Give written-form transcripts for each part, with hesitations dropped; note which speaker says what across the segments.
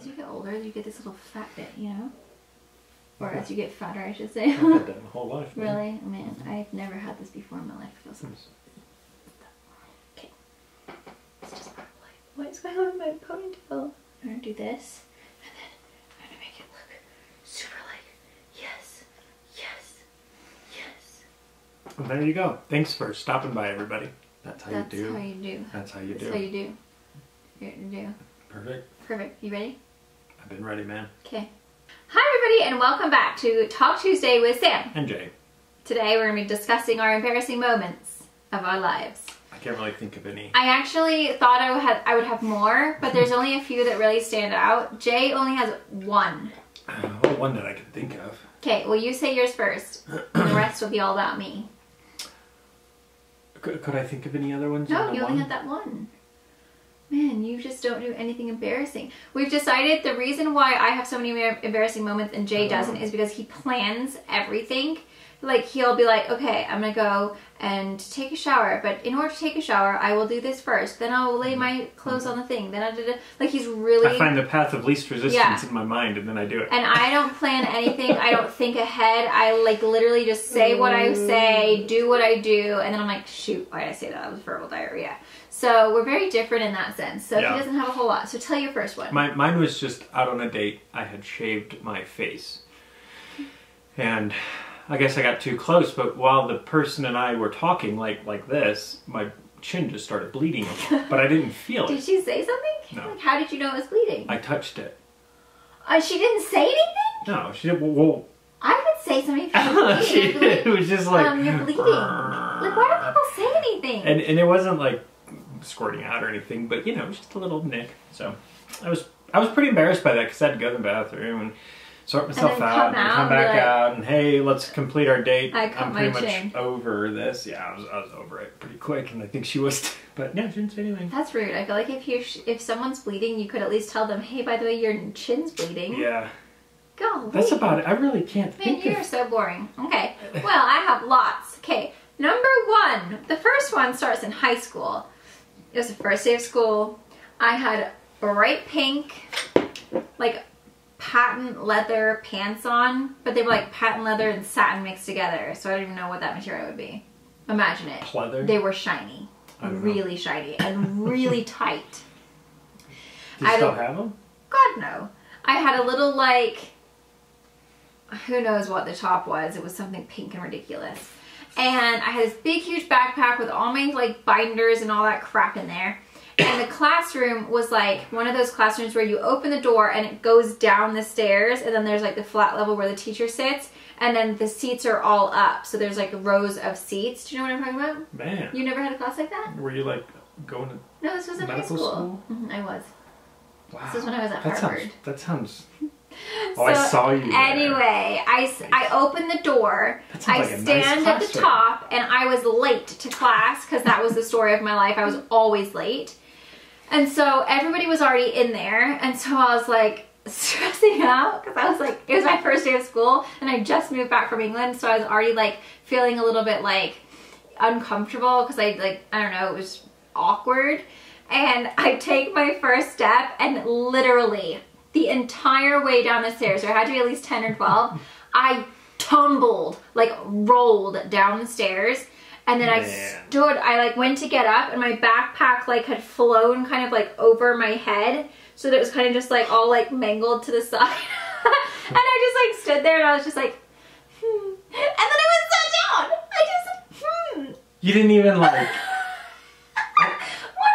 Speaker 1: As you get older, you get this little fat bit, you know? Or as you get fatter, I should say.
Speaker 2: I've had that my whole life. Man.
Speaker 1: Really? Man, I've never had this before in my life. It feels okay. It's just my life. What is going on with my ponytail? I'm gonna do this, and then I'm gonna make it look super like, yes, yes, yes.
Speaker 2: Well, there you go. Thanks for stopping by, everybody. That's how you do.
Speaker 1: That's how you do.
Speaker 2: That's how you do.
Speaker 1: That's how you do. You're gonna do.
Speaker 2: Perfect.
Speaker 1: Perfect. You ready?
Speaker 2: I've been ready, man.
Speaker 1: Okay. Hi everybody and welcome back to Talk Tuesday with Sam.
Speaker 2: And Jay.
Speaker 1: Today we're going to be discussing our embarrassing moments of our lives.
Speaker 2: I can't really think of any.
Speaker 1: I actually thought I would have more, but there's only a few that really stand out. Jay only has one.
Speaker 2: Well, one that I can think of.
Speaker 1: Okay, well you say yours first, and the rest will be all about me.
Speaker 2: Could I think of any other ones?
Speaker 1: No, you only had that one. Man, you just don't do anything embarrassing. We've decided the reason why I have so many embarrassing moments and Jay doesn't is because he plans everything. Like, he'll be like, okay, I'm gonna go and take a shower, but in order to take a shower, I will do this first. Then I'll lay my clothes on the thing. Then like, he's really...
Speaker 2: I find the path of least resistance in my mind, and then I do it.
Speaker 1: And I don't plan anything. I don't think ahead. I, like, literally just say what I say, do what I do, and then I'm like, shoot, why did I say that? That was verbal diarrhea. So we're very different in that sense. So he doesn't have a whole lot. So tell your first one.
Speaker 2: Mine was just out on a date. I had shaved my face. And I guess I got too close, but while the person and I were talking like this, my chin just started bleeding. But I didn't feel it.
Speaker 1: Did she say something?
Speaker 2: No.
Speaker 1: Like, how did you know it was bleeding?
Speaker 2: I touched it.
Speaker 1: She didn't say anything?
Speaker 2: No, she did. Well,
Speaker 1: I would say something if you were bleeding.
Speaker 2: it was just like...
Speaker 1: you're bleeding. Like, why don't people say anything?
Speaker 2: And it wasn't like squirting out or anything, but you know, just a little nick. So I was pretty embarrassed by that because I had to go to the bathroom and sort myself out and come back out and hey, let's complete our date. I'm pretty much over this. Yeah, I was over it pretty quick, and I think she was too, but no, she didn't say anything.
Speaker 1: That's rude. I feel like if someone's bleeding, you could at least tell them, hey, by the way, your chin's bleeding.
Speaker 2: Yeah.
Speaker 1: Golly.
Speaker 2: That's about it. I really can't think
Speaker 1: you're so boring. Okay. Well, I have lots. Okay. Number one. The first one starts in high school. It was the first day of school. I had bright pink, like, patent leather pants on, but they were like patent leather and satin mixed together, so I don't even know what that material would be. Imagine it.
Speaker 2: Pleather?
Speaker 1: They were shiny. Really shiny and really tight.
Speaker 2: Do you still have them?
Speaker 1: God, no. I had a little, like, who knows what the top was. It was something pink and ridiculous. And I had this big, huge backpack with all my, like, binders and all that crap in there. And the classroom was, like, one of those classrooms where you open the door and it goes down the stairs. And then there's, like, the flat level where the teacher sits. And then the seats are all up. So there's, like, rows of seats. Do you know what I'm talking about?
Speaker 2: Man.
Speaker 1: You never had a class like that?
Speaker 2: Were you, like, going to
Speaker 1: No, this was in high school. I was.
Speaker 2: Wow.
Speaker 1: This is when I was at Harvard.
Speaker 2: That sounds... Oh,
Speaker 1: So,
Speaker 2: I saw you there.
Speaker 1: Anyway, I opened the door, I
Speaker 2: like a nice
Speaker 1: stand at the
Speaker 2: classroom.
Speaker 1: top, and I was late to class because that was the story of my life. I was always late. And so everybody was already in there, and so I was like stressing out because I was like, it was my first day of school, and I just moved back from England, so I was already like feeling a little bit like uncomfortable because I don't know, it was awkward. And I take my first step, and literally the entire way down the stairs, there had to be at least 10 or 12, I tumbled, like rolled down the stairs. And then I stood, I like went to get up, and my backpack like had flown kind of like over my head. So that it was kind of just like all like mangled to the side. And I just like stood there and I was just like, And then I went sat down. I just,
Speaker 2: You didn't even like...
Speaker 1: What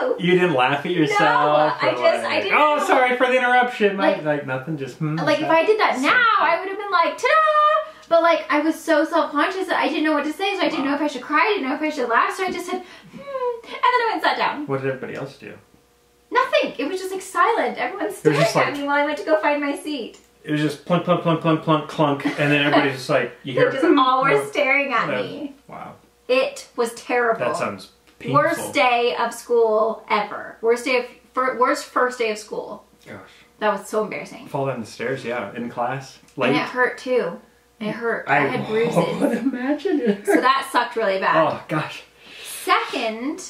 Speaker 1: a weirdo.
Speaker 2: You didn't laugh at yourself?
Speaker 1: No, I didn't.
Speaker 2: Oh, sorry for the interruption. Like nothing, just...
Speaker 1: Like if I did that now, I would have been like, ta-da! But like I was so self-conscious that I didn't know what to say, so I didn't know if I should cry, I didn't know if I should laugh, so I just said, and then I went and sat down.
Speaker 2: What did everybody else do?
Speaker 1: Nothing. It was just like silent. Everyone staring at me while I went to go find my seat.
Speaker 2: It was just plunk, plunk, plunk, plunk, plunk, clunk, and then everybody's just like, you hear...
Speaker 1: They just all were staring at me.
Speaker 2: Wow.
Speaker 1: It was terrible.
Speaker 2: That sounds painful.
Speaker 1: Worst day of school ever. Worst first day of school.
Speaker 2: Gosh.
Speaker 1: That was so embarrassing.
Speaker 2: Fall down the stairs, yeah, in class. Late.
Speaker 1: And it hurt too. It hurt. I had bruises.
Speaker 2: I would imagine it.
Speaker 1: So that sucked really bad.
Speaker 2: Oh, gosh.
Speaker 1: Second,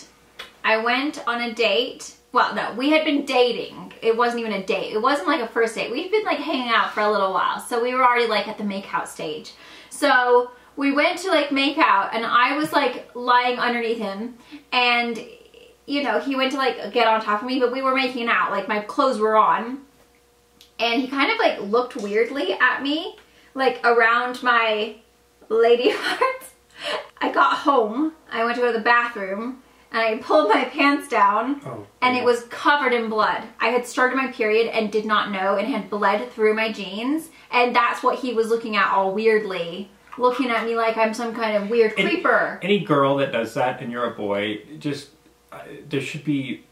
Speaker 1: I went on a date well, no, we had been dating. It wasn't even a date. It wasn't like a first date. We'd been like hanging out for a little while. So we were already like at the make out stage. So we went to like make out and I was like lying underneath him and you know, he went to like get on top of me, but we were making out. Like my clothes were on and he kind of like looked weirdly at me, like around my lady parts. I got home. I went to go to the bathroom. And I pulled my pants down, and it was covered in blood. I had started my period and did not know and had bled through my jeans. And that's what he was looking at all weirdly. Looking at me like I'm some kind of weird creeper.
Speaker 2: Any girl that does that and you're a boy, just, there should be,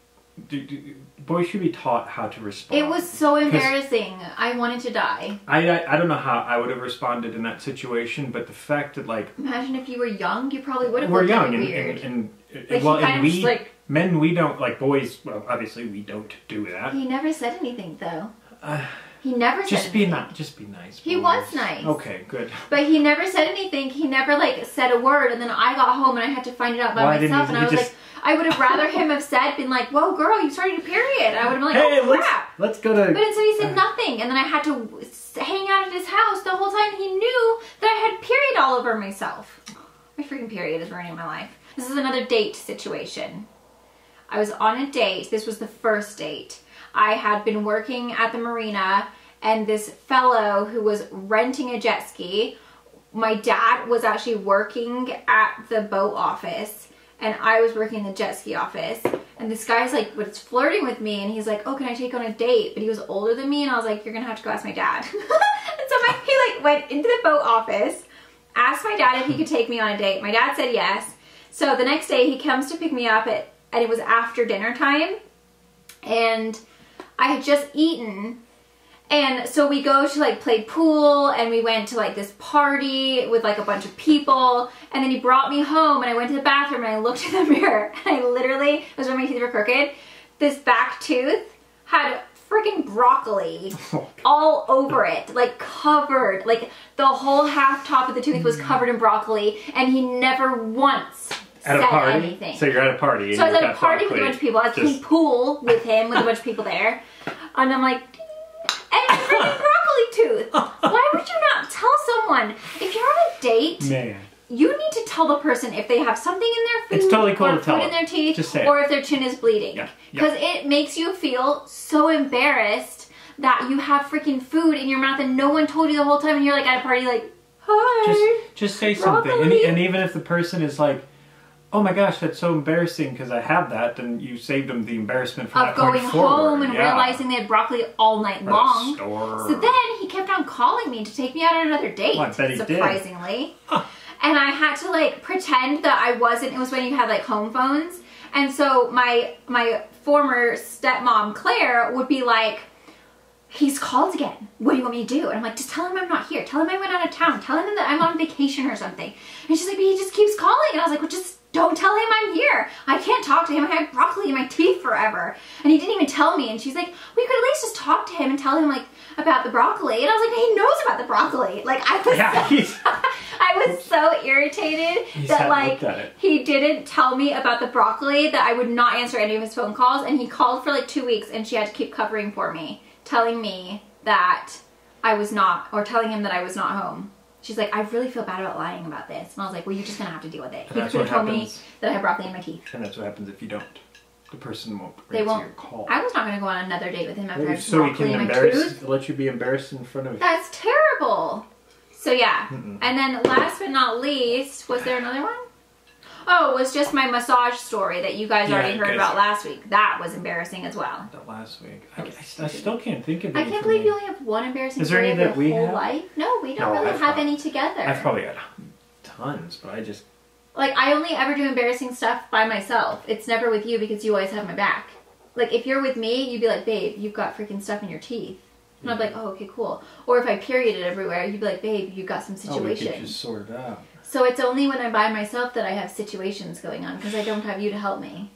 Speaker 2: boys should be taught how to respond.
Speaker 1: It was so embarrassing. I wanted to die.
Speaker 2: I don't know how I would have responded in that situation, but the fact that like...
Speaker 1: Imagine if you were young, you probably would have looked at me weird.
Speaker 2: And men, we don't, like boys, well, obviously we don't do that.
Speaker 1: He never said anything though. He never said anything.
Speaker 2: Just be nice.
Speaker 1: He was nice.
Speaker 2: Okay, good.
Speaker 1: But he never said anything. He never like said a word. And then I got home and I had to find it out by myself. And I was like, I would have rather him have said, been like, whoa girl, you started your period. I would have been like, hey, oh crap.
Speaker 2: Let's go to...
Speaker 1: But instead he said nothing. And then I had to hang out at his house the whole time. He knew that I had period all over myself. My freaking period is ruining my life. This is another date situation. I was on a date. This was the first date. I had been working at the marina and this fellow who was renting a jet ski, my dad was actually working at the boat office and I was working in the jet ski office. And this guy's like, was flirting with me and he's like, oh, can I take you on a date? But he was older than me and I was like, you're gonna have to go ask my dad. And so he like went into the boat office, asked my dad if he could take me on a date. My dad said yes. So the next day he comes to pick me up and it was after dinner time and I had just eaten. And so we go to like play pool and we went to like this party with like a bunch of people. And then he brought me home and I went to the bathroom and I looked in the mirror and I literally, it was when my teeth were crooked, this back tooth had freaking broccoli all over it, like covered, like the whole half top of the tooth was covered in broccoli and he never once
Speaker 2: at a party?
Speaker 1: Anything.
Speaker 2: So you're at a party.
Speaker 1: So I was at a party with a bunch of people. I was playing pool with him with a bunch of people there. And I'm like, and freaking broccoli tooth. Why would you not tell someone? If you're on a date,
Speaker 2: man,
Speaker 1: you need to tell the person if they have something in their food,
Speaker 2: it's totally cool
Speaker 1: or
Speaker 2: to tell
Speaker 1: food in their teeth,
Speaker 2: just say
Speaker 1: or if their chin is bleeding. Because it makes you feel so embarrassed that you have freaking food in your mouth and no one told you the whole time and you're like at a party like, hi.
Speaker 2: Just say
Speaker 1: broccoli.
Speaker 2: something. And even if the person is like, oh my gosh, that's so embarrassing because I have that, then you saved them the embarrassment from that point forward.
Speaker 1: Of going home and realizing they had broccoli all night long. So then he kept on calling me to take me out on another date,
Speaker 2: well, I bet he
Speaker 1: surprisingly.
Speaker 2: did. Huh.
Speaker 1: And I had to like pretend that I wasn't, it was when you had like home phones. And so my former stepmom, Claire, would be like, he's called again. What do you want me to do? And I'm like, just tell him I'm not here. Tell him I went out of town. Tell him that I'm on vacation or something. And she's like, but he just keeps calling. And I was like, well, just don't tell him I'm here. I can't talk to him. I have broccoli in my teeth forever. And he didn't even tell me. And she's like, we could at least just talk to him and tell him like about the broccoli. And I was like, he knows about the broccoli. Like I was so irritated that like he didn't tell me about the broccoli that I would not answer any of his phone calls. And he called for like 2 weeks and she had to keep covering for me, telling me that I was not, or telling him that I was not home. She's like, I really feel bad about lying about this. And I was like, well, you're just going to have to deal with it. He could have told me that I have broccoli in my teeth.
Speaker 2: And that's what happens if you don't. The person won't answer your call.
Speaker 1: I was not going to go on another date with him after I have
Speaker 2: so
Speaker 1: broccoli
Speaker 2: he
Speaker 1: in
Speaker 2: can
Speaker 1: my tooth.
Speaker 2: let you be embarrassed in front of...
Speaker 1: That's terrible. So yeah. And then last but not least, was there another one? Oh, it was just my massage story that you guys already heard about last week. That was embarrassing as well.
Speaker 2: That last week. I still can't think of any.
Speaker 1: I can't believe you only have one embarrassing story of your whole life. No, we don't really have any together.
Speaker 2: I've probably got tons, but I just...
Speaker 1: Like, I only ever do embarrassing stuff by myself. It's never with you because you always have my back. Like, if you're with me, you'd be like, babe, you've got freaking stuff in your teeth. And I'd be like, oh, okay, cool. Or if I perioded everywhere, you'd be like, babe, you've got some situation.
Speaker 2: Oh, we could just sort it out.
Speaker 1: So it's only when I'm by myself that I have situations going on because I don't have you to help me.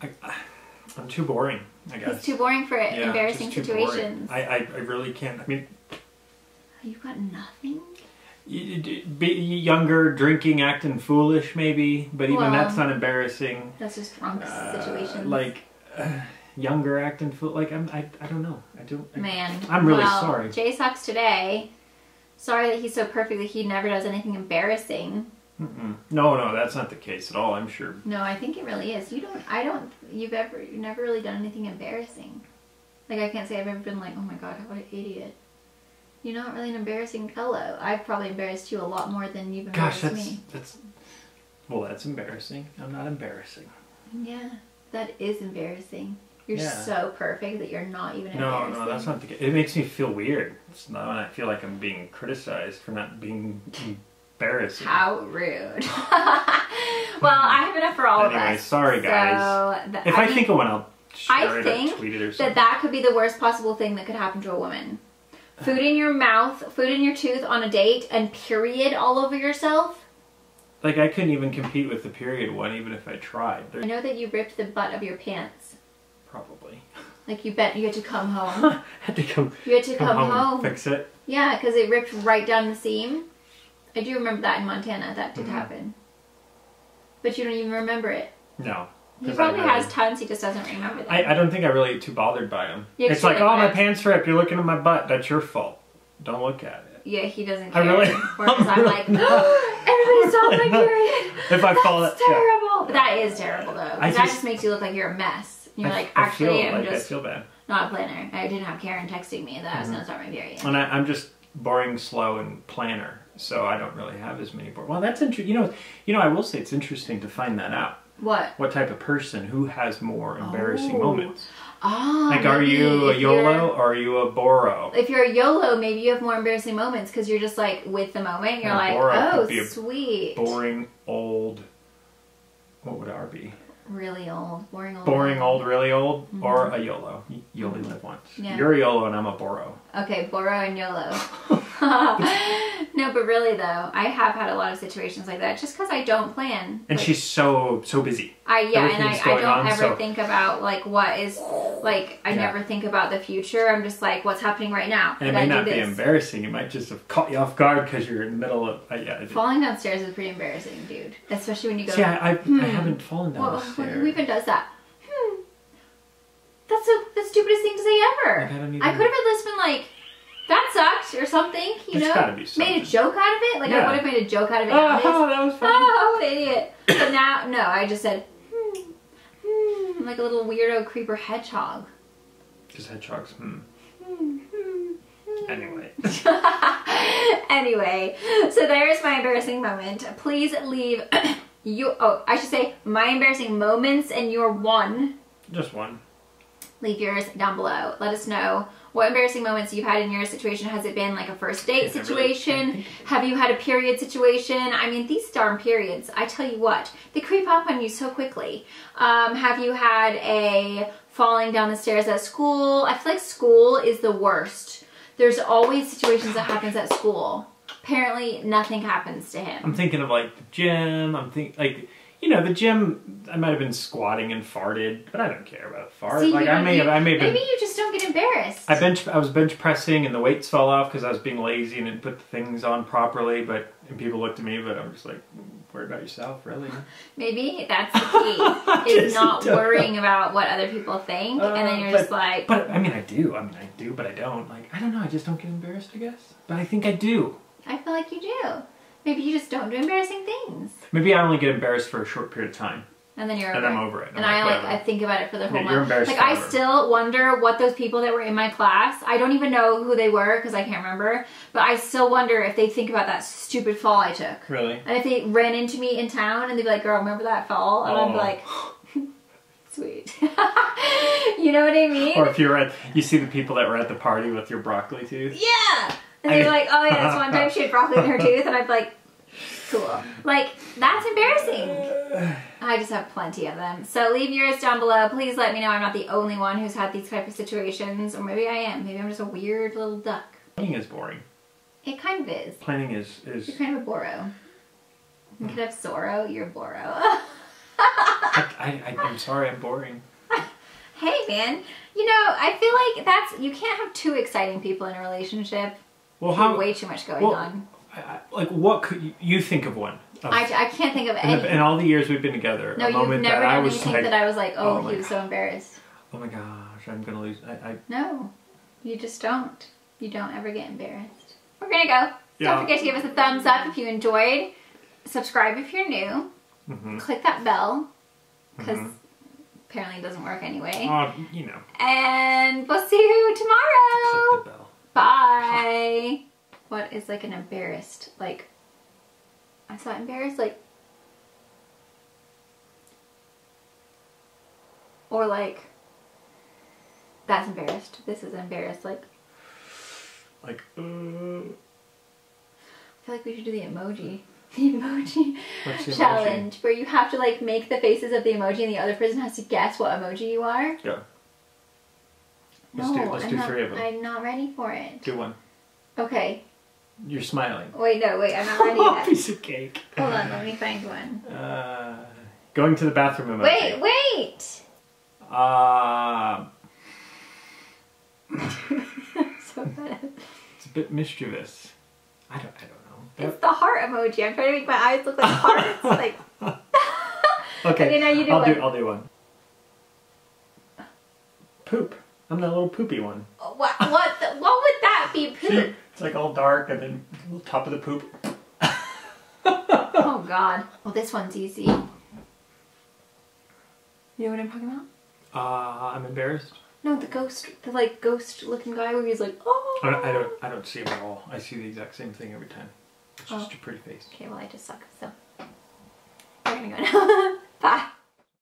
Speaker 2: I'm too boring, I guess.
Speaker 1: It's too boring for embarrassing situations.
Speaker 2: I really can't. I mean...
Speaker 1: You've got nothing?
Speaker 2: Be younger, drinking, acting foolish, maybe. But even that's not embarrassing.
Speaker 1: That's just drunk situations.
Speaker 2: Like, younger, acting like I don't know.
Speaker 1: Man,
Speaker 2: I'm really sorry.
Speaker 1: Jay sucks today. Sorry that he's so perfect that he never does anything embarrassing.
Speaker 2: No, that's not the case at all. I'm sure.
Speaker 1: No, I think it really is. You've never really done anything embarrassing. Like, I can't say I've ever been like, oh my god, what an idiot. You're not really an embarrassing fellow. I've probably embarrassed you a lot more than you've embarrassed me.
Speaker 2: That's embarrassing. I'm not embarrassing.
Speaker 1: Yeah, that is embarrassing. You're so perfect that you're not even embarrassing. No,
Speaker 2: that's not the case. It makes me feel weird. It's not when I feel like I'm being criticized for not being embarrassing.
Speaker 1: How rude. Well, I have enough for all of us.
Speaker 2: Anyway, sorry guys. If I think of one, I'll share it or tweet it or something.
Speaker 1: That could be the worst possible thing that could happen to a woman. Food in your mouth, food in your tooth on a date, and period all over yourself.
Speaker 2: Like, I couldn't even compete with the period one, even if I tried.
Speaker 1: I know that you ripped the butt of your pants.
Speaker 2: Probably.
Speaker 1: Like, you had to come home.
Speaker 2: You had to come
Speaker 1: home
Speaker 2: and fix it.
Speaker 1: Yeah, because it ripped right down the seam. I do remember that in Montana. That did happen. But you don't even remember it.
Speaker 2: No.
Speaker 1: He probably has tons, he just doesn't remember them.
Speaker 2: I don't think I'm really too bothered by them. It's like, oh, my pants ripped, you're looking at my butt, that's your fault. Don't look at it.
Speaker 1: Yeah, he doesn't care.
Speaker 2: I really...
Speaker 1: Whereas I'm like, everybody saw my period.
Speaker 2: If I fall...
Speaker 1: That's terrible. But that is terrible, though. Because that just makes you look like you're a mess. You're like, actually, I'm just...
Speaker 2: I feel bad.
Speaker 1: Not a planner. I didn't have Karen texting me that I was going to start my period.
Speaker 2: And I'm just boring, slow, and planner. So I don't really have as many boring... Well, that's interesting. You know, I will say it's interesting to find that out.
Speaker 1: What
Speaker 2: type of person who has more embarrassing moments?
Speaker 1: Oh,
Speaker 2: like, are you a YOLO or are you a Boro?
Speaker 1: If you're a YOLO, maybe you have more embarrassing moments because you're just like with the moment. You're like, oh, sweet.
Speaker 2: Boring old. What would R be?
Speaker 1: Really old, boring old.
Speaker 2: Boring old, really old, or a YOLO. You only live once. Yeah. You're a YOLO and I'm a Boro.
Speaker 1: Okay, Boro and YOLO. No, but really though, I have had a lot of situations like that just because I don't plan.
Speaker 2: And like, she's so busy.
Speaker 1: I don't ever think about like what is like. I never think about the future. I'm just like, what's happening right now.
Speaker 2: And it may not be embarrassing. It might just have caught you off guard because you're in the middle of
Speaker 1: falling downstairs is pretty embarrassing, dude. Especially when you go.
Speaker 2: See, I haven't fallen downstairs.
Speaker 1: Who even does that? That's the stupidest thing to say ever. I could have at least been like, that sucked or something, you know?
Speaker 2: Gotta be something.
Speaker 1: Made a joke out of it. Like I would have made a joke out of it.
Speaker 2: Oh, that was funny.
Speaker 1: Oh, what an idiot. But now, no, I just said, like a little weirdo creeper hedgehog.
Speaker 2: Just hedgehogs, Anyway.
Speaker 1: Anyway, so there's my embarrassing moment. Please leave I should say my embarrassing moments and your one.
Speaker 2: Just one.
Speaker 1: Leave yours down below. Let us know what embarrassing moments you've had in your situation. Has it been like a first date situation? Have you had a period situation? I mean, these darn periods, I tell you what, they creep up on you so quickly. Have you had a falling down the stairs at school? I feel like school is the worst. There's always situations that happens at school. Apparently, nothing happens to him.
Speaker 2: I'm thinking of like the gym. I'm thinking like, you know, the gym. I might have been squatting and farted, but I don't care about fart.
Speaker 1: See,
Speaker 2: like I may have
Speaker 1: maybe you just don't get embarrassed.
Speaker 2: I was bench pressing and the weights fell off because I was being lazy and didn't put the things on properly. And people looked at me, but I'm just like, worry about yourself, really.
Speaker 1: Maybe that's the key. Is not worrying about what other people think, and then you're just like.
Speaker 2: But I mean, I do, but I don't. Like, I don't know. I just don't get embarrassed, I guess. But I think I do.
Speaker 1: I feel like you do. Maybe you just don't do embarrassing things.
Speaker 2: Maybe I only get embarrassed for a short period of time.
Speaker 1: And then you're over
Speaker 2: it. I'm over it.
Speaker 1: And I think about it for the whole month.
Speaker 2: You're embarrassed
Speaker 1: like forever. I still wonder what those people that were in my class, I don't even know who they were because I can't remember, but I still wonder if they think about that stupid fall I took.
Speaker 2: Really?
Speaker 1: And if they ran into me in town and they'd be like, girl, remember that fall? And I'd be like, sweet. You know what I mean?
Speaker 2: Or if you see the people that were at the party with your broccoli tooth.
Speaker 1: Yeah! And they're like, oh yeah, that's one time she had broccoli in her tooth, and I'd be like, cool. Like, that's embarrassing. I just have plenty of them. So leave yours down below. Please let me know I'm not the only one who's had these type of situations, or maybe I am. Maybe I'm just a weird little duck.
Speaker 2: Planning is boring.
Speaker 1: It kind of is.
Speaker 2: Planning is...
Speaker 1: You're kind of a Boro. You could have Zorro, you're Boro.
Speaker 2: I'm sorry, I'm boring.
Speaker 1: Hey man, you know, I feel like you can't have two exciting people in a relationship. Well, way too much going on.
Speaker 2: Like, what could you think of one?
Speaker 1: I can't think of any.
Speaker 2: In all the years we've been together,
Speaker 1: no, you've never done anything that I was like, oh, he was so embarrassed.
Speaker 2: Oh my gosh, I'm gonna lose.
Speaker 1: No, you just don't. You don't ever get embarrassed. We're gonna go.
Speaker 2: Yeah.
Speaker 1: Don't forget to give us a thumbs up if you enjoyed. Subscribe if you're new. Click that bell, because apparently it doesn't work anyway.
Speaker 2: You know.
Speaker 1: And we'll see you tomorrow.
Speaker 2: Click the bell.
Speaker 1: Bye. What is like an embarrassed, like, I saw embarrassed, like, or like, that's embarrassed. This is embarrassed, like. I feel like we should do the emoji. The emoji challenge, where you have to like make the faces of the emoji and the other person has to guess what emoji you are.
Speaker 2: Yeah. Let's do 3 of them.
Speaker 1: I'm not ready for it.
Speaker 2: Do one.
Speaker 1: Okay.
Speaker 2: You're smiling.
Speaker 1: Wait, no, wait, I'm not ready yet.
Speaker 2: Piece of cake.
Speaker 1: Hold on, let me find one.
Speaker 2: Going to the bathroom emoji.
Speaker 1: Wait! So bad.
Speaker 2: It's a bit mischievous. I don't know.
Speaker 1: It's the heart emoji. I'm trying to make my eyes look like hearts. Like.
Speaker 2: Okay,
Speaker 1: now you do one.
Speaker 2: I'll do one. Poop. I'm the little poopy one.
Speaker 1: What would that be? Poop?
Speaker 2: See, it's like all dark and then top of the poop.
Speaker 1: Oh God. Well, this one's easy. You know what I'm talking about?
Speaker 2: I'm embarrassed.
Speaker 1: No, the ghost looking guy where he's like, oh.
Speaker 2: I don't see him at all. I see the exact same thing every time. It's just a pretty face.
Speaker 1: Okay, well I just suck. So we're gonna go now. Bye.